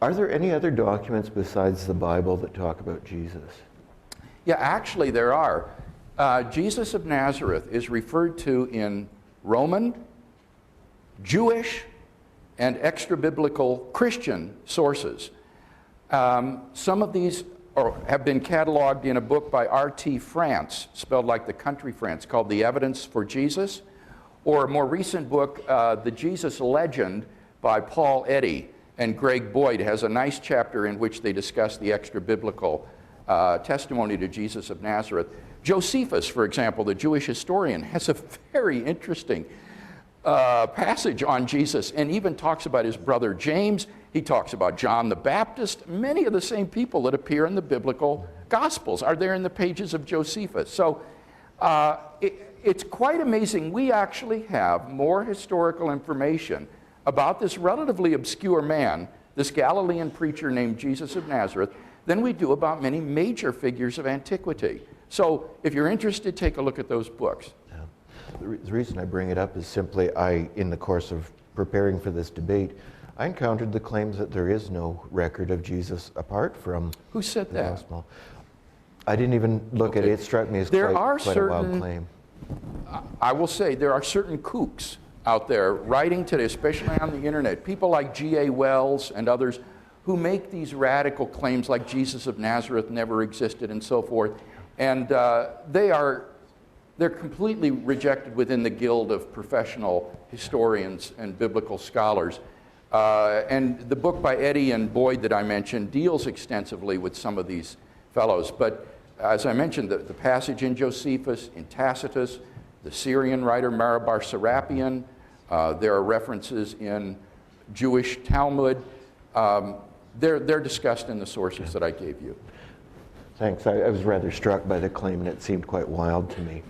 Are there any other documents besides the Bible that talk about Jesus? Yeah, actually there are. Jesus of Nazareth is referred to in Roman, Jewish, and extra-biblical Christian sources. Some of these have been cataloged in a book by R.T. France, spelled like the country France, called The Evidence for Jesus, or a more recent book, The Jesus Legend by Paul Eddy and Greg Boyd has a nice chapter in which they discuss the extra-biblical testimony to Jesus of Nazareth. Josephus, for example, the Jewish historian, has a very interesting passage on Jesus and even talks about his brother James. He talks about John the Baptist. Many of the same people that appear in the biblical Gospels are there in the pages of Josephus. So it's quite amazing. We actually have more historical information about this relatively obscure man, this Galilean preacher named Jesus of Nazareth, than we do about many major figures of antiquity. So if you're interested, take a look at those books. Yeah. The reason I bring it up is simply in the course of preparing for this debate, I encountered the claims that there is no record of Jesus apart from Who said the that? Gospel. I didn't even look at it. It struck me as quite a wild claim. I will say there are certain kooks out there writing today, especially on the internet, people like G.A. Wells and others who make these radical claims like Jesus of Nazareth never existed and so forth. And they're completely rejected within the guild of professional historians and biblical scholars. And the book by Eddy and Boyd that I mentioned deals extensively with some of these fellows. But as I mentioned, the passage in Josephus, in Tacitus, the Syrian writer Marabar Serapion, there are references in Jewish Talmud. They're discussed in the sources that I gave you. Thanks. I was rather struck by the claim, and it seemed quite wild to me.